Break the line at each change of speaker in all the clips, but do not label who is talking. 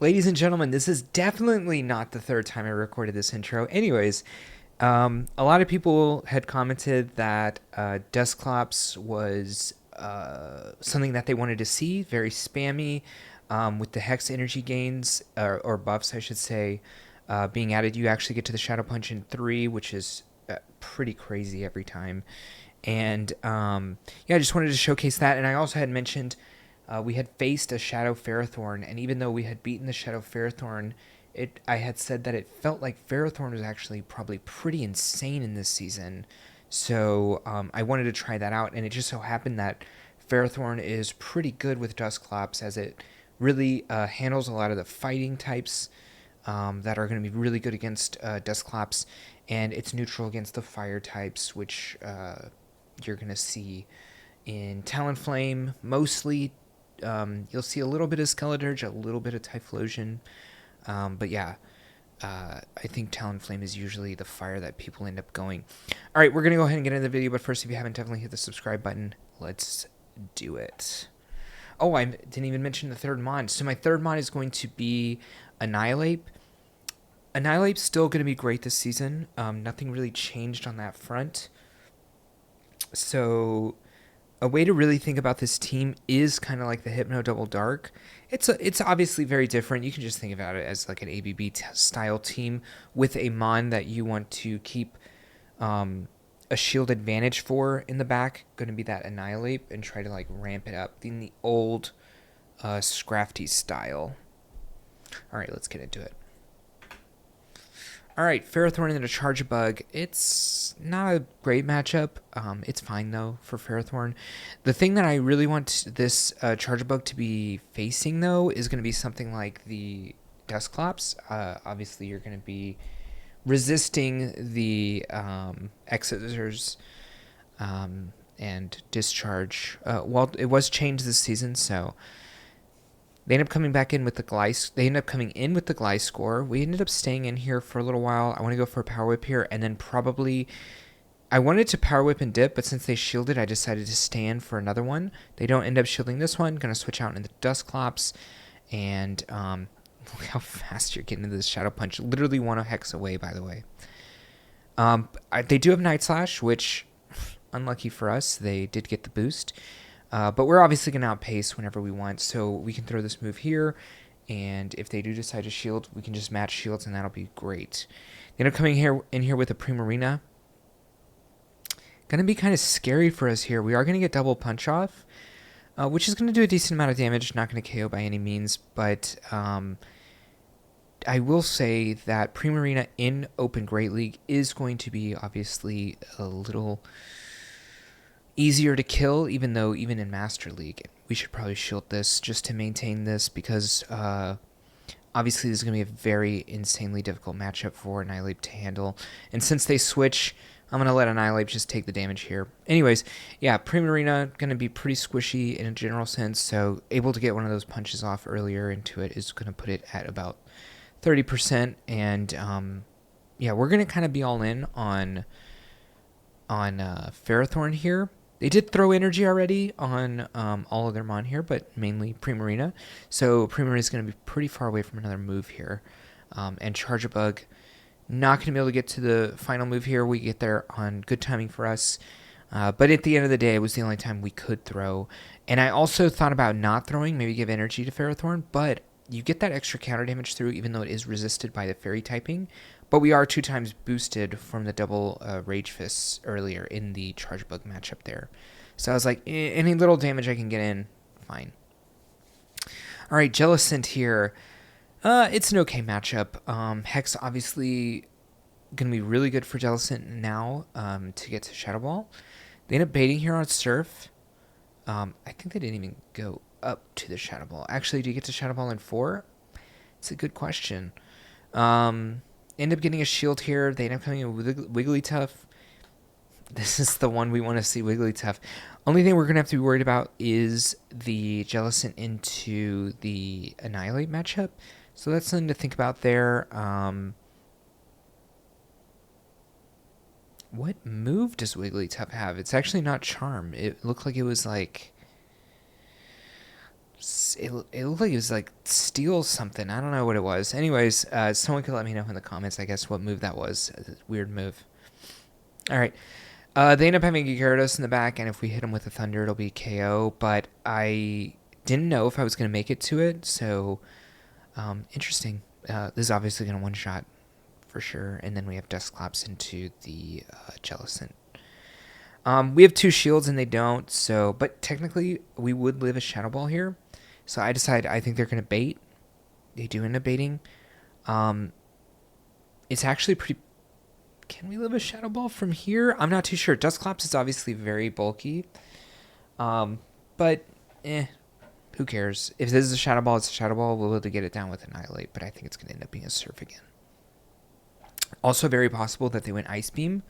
Ladies and gentlemen, this is definitely not the third time I recorded this intro. Anyways, a lot of people had commented that DUSCLOPS was something that they wanted to see, very spammy, with the Hex energy gains, or buffs, I should say, being added. You actually get to the Shadow Punch in 3, which is pretty crazy every time. And yeah, I just wanted to showcase that. And I also had mentioned we had faced a Shadow Ferrothorn, and even though we had beaten the Shadow Ferrothorn, I had said that it felt like Ferrothorn was actually probably pretty insane in this season. So I wanted to try that out, and it just so happened that Ferrothorn is pretty good with Dusclops, as it really handles a lot of the fighting types that are going to be really good against Dusclops, and it's neutral against the fire types, which you're going to see in Talonflame mostly. You'll see a little bit of Skeledirge, a little bit of Typhlosion, but yeah, I think Talonflame is usually the fire that people end up going. All right, we're going to go ahead and get into the video, but first, if you haven't, definitely hit the subscribe button. Let's do it. Oh, I didn't even mention the third mod. So my third mod is going to be Annihilape. Annihilape's still going to be great this season. Nothing really changed on that front. So a way to really think about this team is kind of like the Hypno Double Dark. It's obviously very different. You can just think about it as like an ABB style team with a mon that you want to keep a shield advantage for in the back. Going to be that Annihilape, and try to like ramp it up in the old Scrafty style. All right, let's get into it. All right, Ferrothorn and a Chargebug. It's not a great matchup. It's fine, though, for Ferrothorn. The thing that I really want this Chargebug to be facing, though, is going to be something like the Dusclops. Obviously, you're going to be resisting the Exeter's and Discharge. Well, it was changed this season, so they ended up coming back in with the They ended up coming in with the Gliscor. We ended up staying in here for a little while. I want to go for a Power Whip here, and then probably I wanted to Power Whip and dip, but since they shielded, I decided to stay in for another one. They don't end up shielding this one. Gonna switch out into Dusclops, and look how fast you're getting into this Shadow Punch. Literally 1 hex away, by the way. They do have Night Slash, which unlucky for us, they did get the boost. But we're obviously going to outpace whenever we want, so we can throw this move here, and if they do decide to shield, we can just match shields, and that'll be great. They end up coming in here with a Primarina. Going to be kind of scary for us here. We are going to get double punch off, which is going to do a decent amount of damage. Not going to KO by any means, but I will say that Primarina in Open Great League is going to be obviously a little easier to kill, even though even in Master League, we should probably shield this just to maintain this, because obviously this is going to be a very insanely difficult matchup for Annihilape to handle. And since they switch, I'm going to let Annihilape just take the damage here. Anyways, yeah, Primarina going to be pretty squishy in a general sense, so able to get one of those punches off earlier into it is going to put it at about 30%. And yeah, we're going to kind of be all in on Ferrothorn here. They did throw energy already on all of their mon here, but mainly Primarina. So Primarina is going to be pretty far away from another move here. And Chargebug, not going to be able to get to the final move here. We get there on good timing for us. But at the end of the day, it was the only time we could throw. And I also thought about not throwing, maybe give energy to Ferrothorn, but you get that extra counter damage through, even though it is resisted by the fairy typing. But we are 2 times boosted from the double Rage Fists earlier in the Chargebug matchup there. So I was like, any little damage I can get in, fine. All right, Jellicent here. It's an okay matchup. Hex obviously going to be really good for Jellicent now to get to Shadow Ball. They end up baiting here on Surf. I think they didn't even go up to the Shadow Ball. Actually, do you get to Shadow Ball in 4? It's a good question. End up getting a shield here. They end up coming in with Wigglytuff. This is the one we want to see, Wigglytuff. Only thing we're going to have to be worried about is the Jellicent into the Annihilape matchup. So that's something to think about there. What move does Wigglytuff have? It's actually not Charm. It looked like it was like... It looked like it was like steel something. I don't know what it was. Anyways, someone could let me know in the comments, I guess, what move that was. Weird move. All right. They end up having a Gyarados in the back, and if we hit him with a Thunder, it'll be KO. But I didn't know if I was going to make it to it, so interesting. This is obviously going to one-shot for sure. And then we have DUSCLOPS into the Jellicent. We have 2 shields, and they don't, so... But technically, we would live a Shadow Ball here. So I think they're going to bait. They do end up baiting. It's actually pretty... Can we live a Shadow Ball from here? I'm not too sure. DUSCLOPS is obviously very bulky. But, who cares? If this is a Shadow Ball, it's a Shadow Ball. We'll be able to get it down with Annihilate, but I think it's going to end up being a Surf again. Also very possible that they went Ice Beam.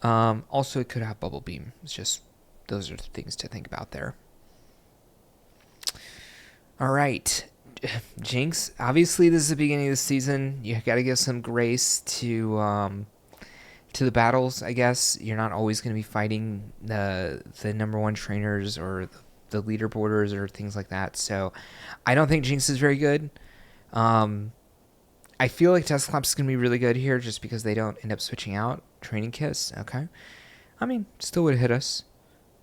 Also, it could have Bubble Beam. It's just, those are the things to think about there. All right. Jinx, obviously this is the beginning of the season. You got to give some grace to the battles, I guess. You're not always going to be fighting the #1 trainers or the leaderboarders or things like that. So I don't think Jinx is very good. I feel like DUSCLOPS is going to be really good here just because they don't end up switching out. Training Kiss, okay. I mean, still would hit us.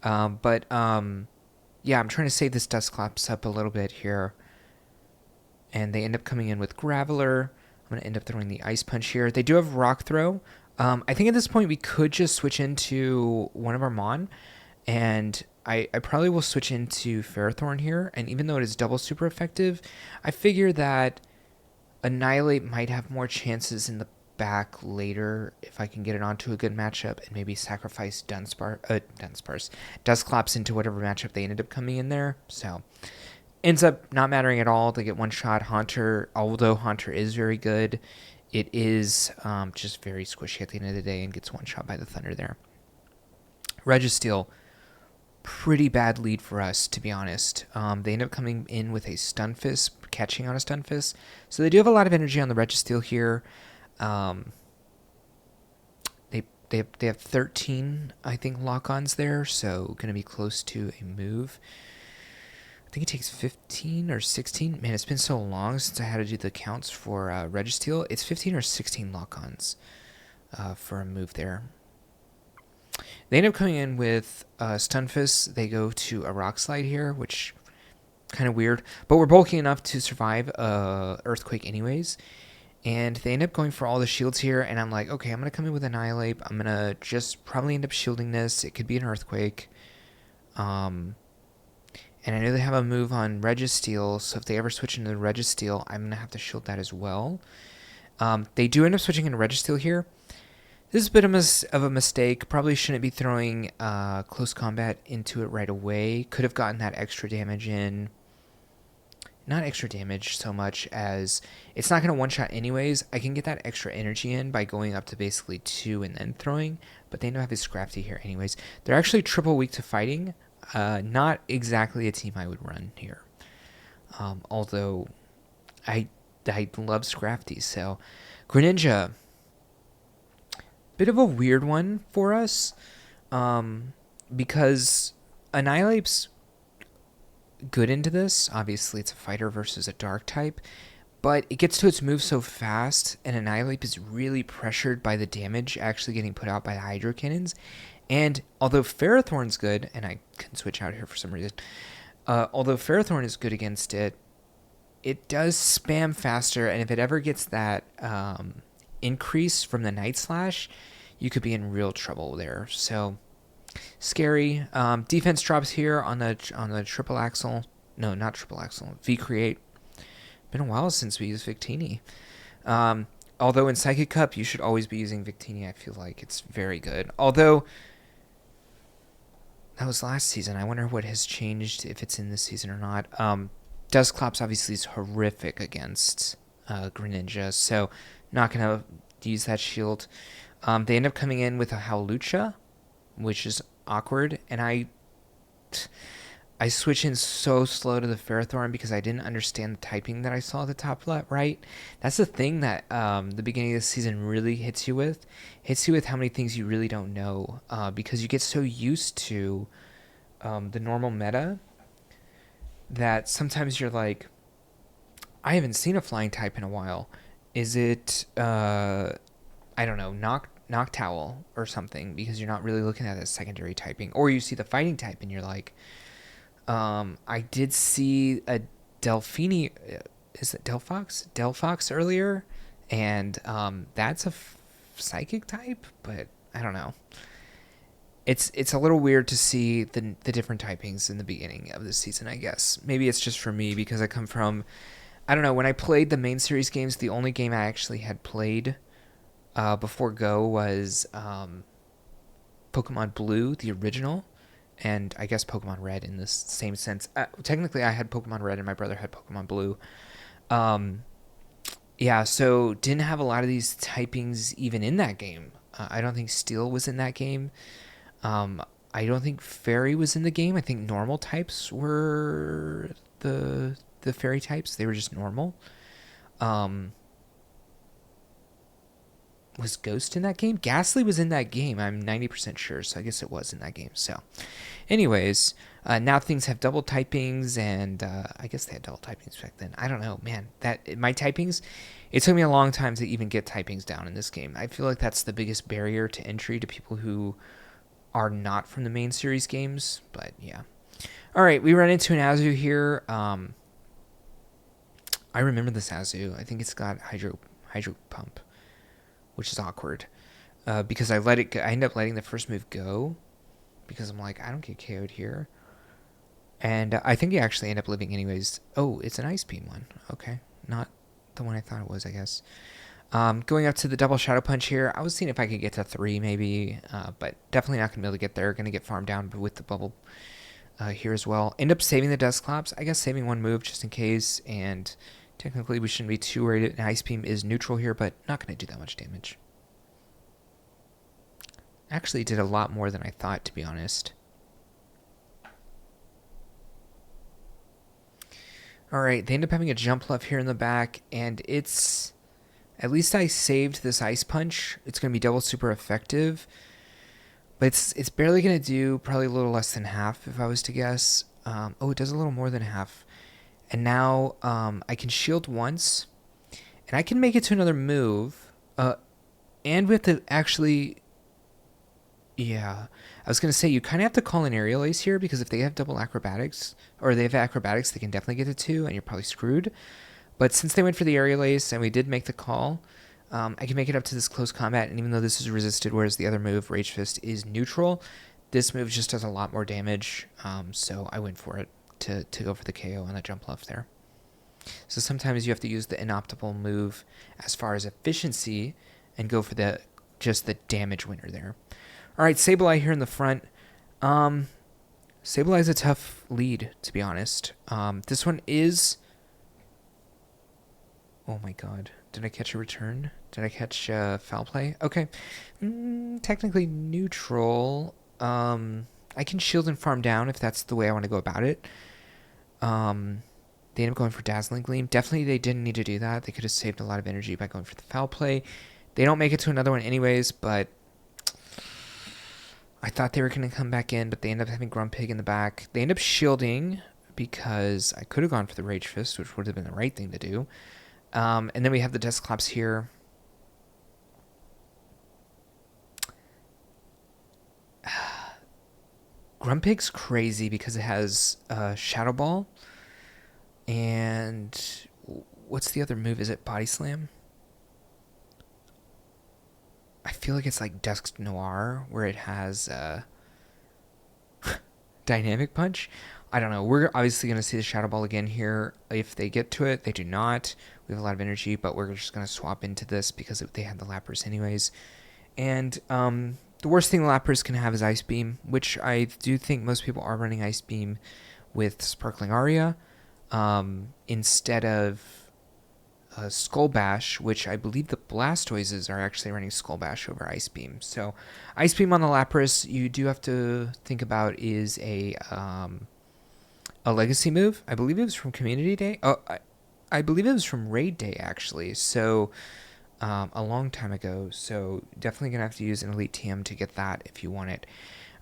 Yeah, I'm trying to save this DUSCLOPS up a little bit here. And they end up coming in with Graveler. I'm going to end up throwing the Ice Punch here. They do have Rock Throw. I think at this point we could just switch into one of our Mon. And I probably will switch into Ferrothorn here. And even though it is double super effective, I figure that Annihilate might have more chances in the back later if I can get it onto a good matchup and maybe sacrifice DUSCLOPS into whatever matchup they ended up coming in there. So ends up not mattering at all. They get one shot. Haunter, although Haunter is very good, it is just very squishy at the end of the day and gets one shot by the Thunder there. Registeel, pretty bad lead for us, to be honest. They end up coming in with a Stunfisk, catching on a Stunfisk. So they do have a lot of energy on the Registeel here. They have 13, I think, lock-ons there, so going to be close to a move. I think it takes 15 or 16. Man, it's been so long since I had to do the counts for Registeel. It's 15 or 16 lock-ons for a move there. They end up coming in with Stunfisk. They go to a Rock Slide here, which kind of weird. But we're bulky enough to survive Earthquake anyways. And they end up going for all the shields here. And I'm like, okay, I'm going to come in with Annihilape. I'm going to just probably end up shielding this. It could be an Earthquake. And I know they have a move on Registeel. So if they ever switch into the Registeel, I'm going to have to shield that as well. They do end up switching into Registeel here. This is a bit of a mistake. Probably shouldn't be throwing close combat into it right away. Could have gotten that extra damage in. Not extra damage so much as it's not going to one-shot anyways. I can get that extra energy in by going up to basically 2 and then throwing. But they know I have his Scrafty here anyways. They're actually triple weak to fighting. Not exactly a team I would run here. Although I love Scrafty. So Greninja, bit of a weird one for us, because Annihilape's good into this. Obviously, it's a fighter versus a dark type, but it gets to its move so fast, and Annihilape is really pressured by the damage actually getting put out by the Hydro Cannons. And although Ferrothorn's good, and I can switch out here for some reason, although Ferrothorn is good against it, it does spam faster, and if it ever gets that increase from the Night Slash, you could be in real trouble there. So scary. Defense drops here on the triple axle. No, not triple axle. V-Create. Been a while since we used Victini. Although in Psychic Cup, you should always be using Victini. I feel like it's very good. Although that was last season. I wonder what has changed, if it's in this season or not. DUSCLOPS obviously is horrific against Greninja, so not going to use that shield. They end up coming in with a Howlucha, which is awkward, and I switch in so slow to the Ferrothorn because I didn't understand the typing that I saw at the top left, right? That's the thing that the beginning of the season really hits you with. Hits you with how many things you really don't know, because you get so used to the normal meta that sometimes you're like, I haven't seen a flying type in a while. Is it I don't know, Noctowl or something, because you're not really looking at that secondary typing. Or you see the fighting type and you're like, I did see a Delphini, is it Delphox? Delphox earlier, and that's a psychic type, but I don't know. It's a little weird to see the different typings in the beginning of the season, I guess. Maybe it's just for me because I come from, I don't know, when I played the main series games, the only game I actually had played before Go was Pokemon Blue, the original, and I guess Pokemon Red in this same sense. Technically, I had Pokemon Red and my brother had Pokemon Blue. Um, yeah, so didn't have a lot of these typings even in that game. I don't think Steel was in that game. Um, I don't think Fairy was in the game. I think normal types were the fairy types. They were just normal. Um, was Ghost in that game? Ghastly was in that game. I'm 90% sure, so I guess it was in that game. So, anyways, now things have double typings, and I guess they had double typings back then. I don't know, man. That my typings, it took me a long time to even get typings down in this game. I feel like that's the biggest barrier to entry to people who are not from the main series games. But yeah. All right, we run into an Azu here. I remember this Azu. I think it's got hydro pump, which is awkward because I let it go. I end up letting the first move go because I'm like, I don't get KO'd here. And I think you actually end up living anyways. Oh, it's an Ice Beam one. Okay, not the one I thought it was, I guess. Going up to the double Shadow Punch here. I was seeing if I could get to 3 maybe, but definitely not going to be able to get there. Going to get farmed down with the bubble here as well. End up saving the DUSCLOPS. I guess saving one move just in case, and technically we shouldn't be too worried. An Ice Beam is neutral here, but not going to do that much damage. Actually did a lot more than I thought, to be honest. Alright, they end up having a jump left here in the back, and it's... At least I saved this Ice Punch. It's going to be double super effective. But it's barely going to do probably a little less than half, if I was to guess. Oh, it does a little more than half. And now I can shield once. And I can make it to another move. And we have to actually... Yeah. I was going to say, you kind of have to call an Aerial Ace here, because if they have double acrobatics, or they have acrobatics, they can definitely get to 2, and you're probably screwed. But since they went for the Aerial Ace, and we did make the call, I can make it up to this close combat, and even though this is resisted, whereas the other move, Rage Fist, is neutral, this move just does a lot more damage, so I went for it to go for the KO on the jump left there. So sometimes you have to use the inoptimal move as far as efficiency, and go for just the damage winner there. Alright, Sableye here in the front. Sableye is a tough lead, to be honest. This one is... Oh my god. Did I catch a return? Did I catch foul play? Okay. Technically neutral. I can shield and farm down if that's the way I want to go about it. They end up going for Dazzling Gleam. Definitely they didn't need to do that. They could have saved a lot of energy by going for the foul play. They don't make it to another one anyways, but... I thought they were going to come back in, but they end up having Grumpig in the back. They end up shielding because I could have gone for the Rage Fist, which would have been the right thing to do. And then we have the DUSCLOPS here. Grumpig's crazy because it has Shadow Ball. And what's the other move? Is it Body Slam? I feel like it's like Dusk Noir, where it has Dynamic Punch. I don't know. We're obviously going to see the Shadow Ball again here. If they get to it, they do not. We have a lot of energy, but we're just going to swap into this because they had the Lapras anyways. And the worst thing the Lapras can have is Ice Beam, which I do think most people are running Ice Beam with Sparkling Aria instead of Skull Bash, which I believe the Blastoises are actually running Skull Bash over Ice Beam. So Ice Beam on the Lapras, you do have to think about is a legacy move. I believe it was from Community Day. Oh, I believe it was from Raid Day, actually. So a long time ago. So definitely going to have to use an Elite TM to get that if you want it.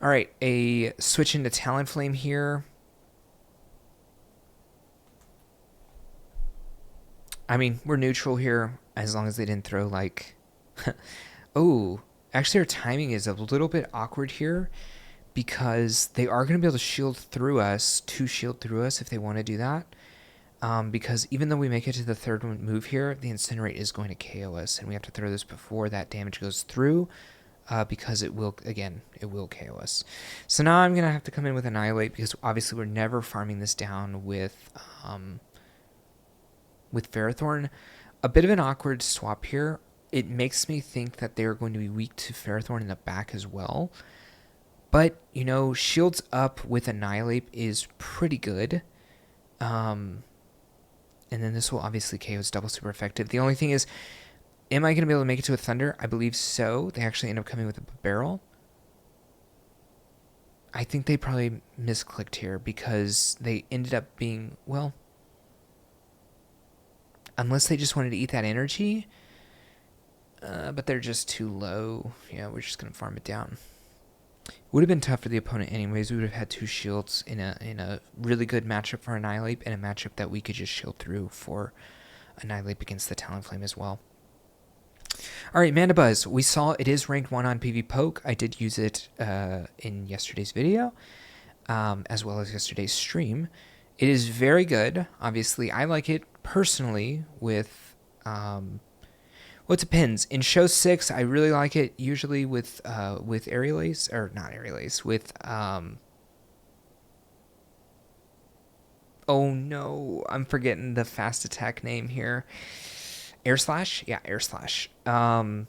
All right, a switch into Talonflame here. I mean, we're neutral here as long as they didn't throw like... Oh, actually our timing is a little bit awkward here because they are going to be able to shield through us, if they want to do that. Because even though we make it to the third move here, the Incinerate is going to KO us, and we have to throw this before that damage goes through, because it will KO us. So now I'm going to have to come in with Annihilape, because obviously we're never farming this down with Ferrothorn. A bit of an awkward swap here. It makes me think that they're going to be weak to Ferrothorn in the back as well. But, you know, shields up with Annihilape is pretty good. And then this will obviously KO. It's double super effective. The only thing is, am I going to be able to make it to a Thunder? I believe so. They actually end up coming with a barrel. I think they probably misclicked here because they ended up being, well, unless they just wanted to eat that energy. But they're just too low. Yeah, we're just going to farm it down. Would have been tough for the opponent anyways. We would have had two shields in a really good matchup for Annihilape, and a matchup that we could just shield through for Annihilape against the Talonflame as well. Alright, Mandibuzz. We saw it is ranked 1 on PvPoke. I did use it in yesterday's video, as well as yesterday's stream. It is very good. Obviously, I like it personally with... well, it depends. In Show 6, I really like it, usually with Aerial-Ace, or not Aerial-Ace, with, oh no, I'm forgetting the fast attack name here. Air Slash? Yeah, Air Slash. And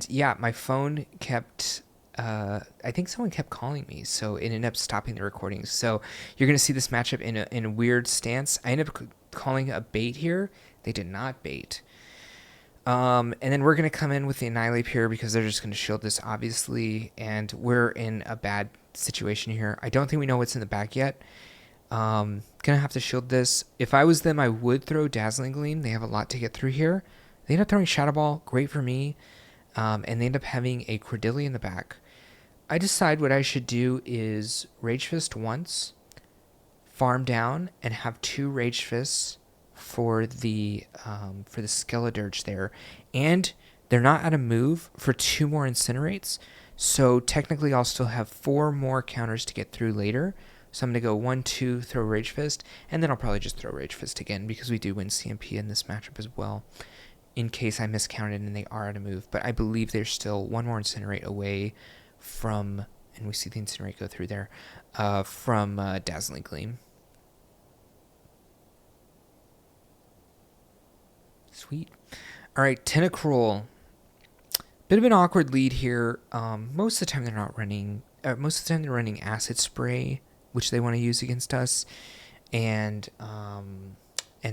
yeah, my phone kept, I think someone kept calling me, so it ended up stopping the recording. So you're going to see this matchup in a weird stance. I ended up calling a bait here. They did not bait. And then we're going to come in with the Annihilape here because they're just going to shield this, obviously, and we're in a bad situation here. I don't think we know what's in the back yet. Going to have to shield this. If I was them, I would throw Dazzling Gleam. They have a lot to get through here. They end up throwing Shadow Ball, great for me, and they end up having a Cordillea in the back. I decide what I should do is Rage Fist once, farm down, and have 2 Rage Fists for the Skeledirge there, and they're not out of move for 2 more Incinerates, so technically I'll still have 4 more counters to get through later. So I'm going to go 1, 2, throw Rage Fist, and then I'll probably just throw Rage Fist again because we do win CMP in this matchup as well, in case I miscounted and they are out of move. But I believe they're still 1 more Incinerate away from, and we see the Incinerate go through there, from Dazzling Gleam. Sweet. All right, Tentacruel. Bit of an awkward lead here. Most of the time they're not running. Most of the time they're running Acid Spray, which they want to use against us, and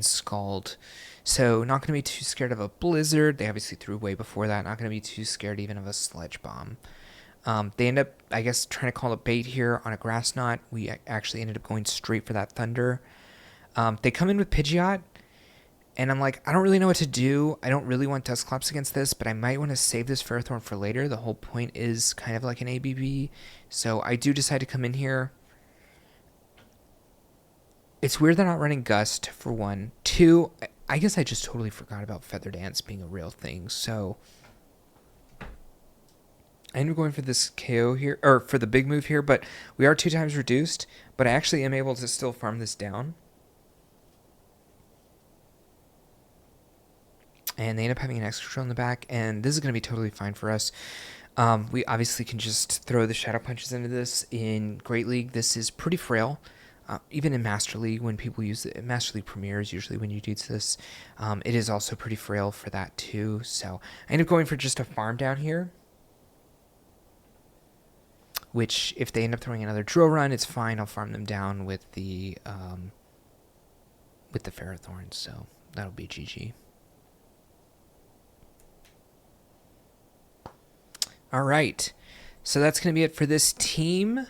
Scald. So not going to be too scared of a Blizzard. They obviously threw way before that. Not going to be too scared even of a Sludge Bomb. They end up, I guess, trying to call a bait here on a Grass Knot. We actually ended up going straight for that Thunder. They come in with Pidgeot. And I'm like, I don't really know what to do. I don't really want DUSCLOPS against this, but I might want to save this Ferrothorn for later. The whole point is kind of like an ABB. So I do decide to come in here. It's weird they're not running Gust, for 1. 2, I guess I just totally forgot about Feather Dance being a real thing. So I end up going for this KO here, or for the big move here, but we are 2 times reduced. But I actually am able to still farm this down. And they end up having an extra in the back, and this is going to be totally fine for us. We obviously can just throw the Shadow Punches into this. In Great League, this is pretty frail. Even in Master League, when people use it, Master League Premier is usually when you do this. It is also pretty frail for that too. So I end up going for just a farm down here. Which, if they end up throwing another Drill Run, it's fine. I'll farm them down with the Ferrothorn. So that'll be GG. All right, so that's going to be it for this team.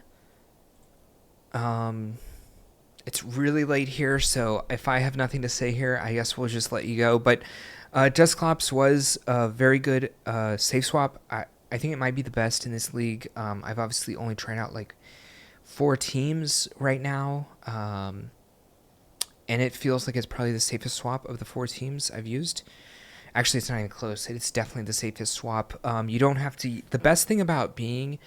It's really late here, so if I have nothing to say here, I guess we'll just let you go. But DUSCLOPS was a very good safe swap. I think it might be the best in this league. I've obviously only tried out like 4 teams right now. and it feels like it's probably the safest swap of the 4 teams I've used. Actually, it's not even close. It's definitely the safest swap. You don't have to... The best thing about being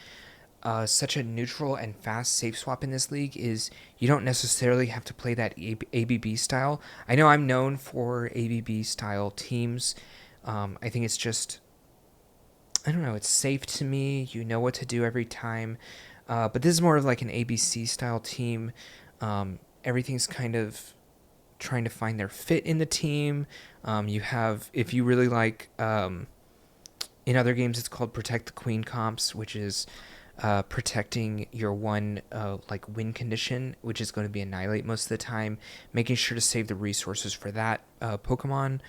such a neutral and fast safe swap in this league is you don't necessarily have to play that ABB style. I know I'm known for ABB style teams. I think it's just... I don't know. It's safe to me. You know what to do every time. But this is more of like an ABC style team. Everything's kind of trying to find their fit in the team. You have, if you really like, in other games it's called Protect the Queen comps, which is protecting your one like win condition, which is going to be Annihilate most of the time, making sure to save the resources for that Pokemon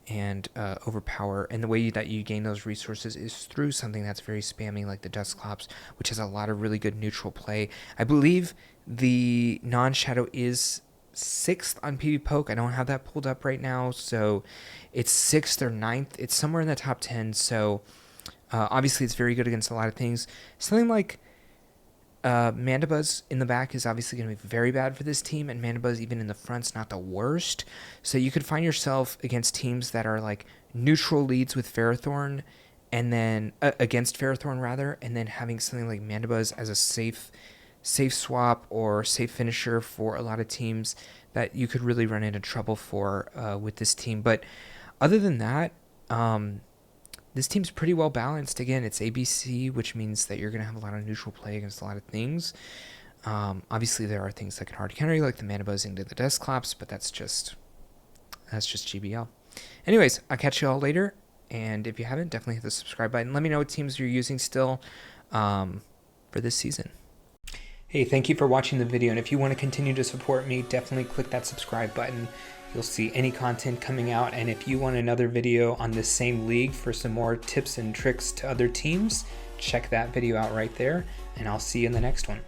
and overpower. And the way that you gain those resources is through something that's very spammy, like the DUSCLOPS, which has a lot of really good neutral play. I believe the non-shadow is 6th on PvPoke. I don't have that pulled up right now, so it's 6th or 9th. It's somewhere in the top 10, so obviously it's very good against a lot of things. Something like Mandibuzz in the back is obviously going to be very bad for this team, and Mandibuzz even in the front's not the worst. So you could find yourself against teams that are like neutral leads with Ferrothorn, and then against Ferrothorn rather, and then having something like Mandibuzz as a safe swap or safe finisher for a lot of teams that you could really run into trouble for with this team. But other than that, this team's pretty well balanced. Again, it's ABC, which means that you're going to have a lot of neutral play against a lot of things. Obviously, there are things that can hard counter you, like the Mandibuzz into the DUSCLOPS, but that's just GBL. Anyways, I'll catch you all later, and if you haven't, definitely hit the subscribe button. Let me know what teams you're using still for this season. Hey, thank you for watching the video, and if you want to continue to support me, definitely click that subscribe button. You'll see any content coming out, and if you want another video on this same league for some more tips and tricks to other teams, check that video out right there, and I'll see you in the next one.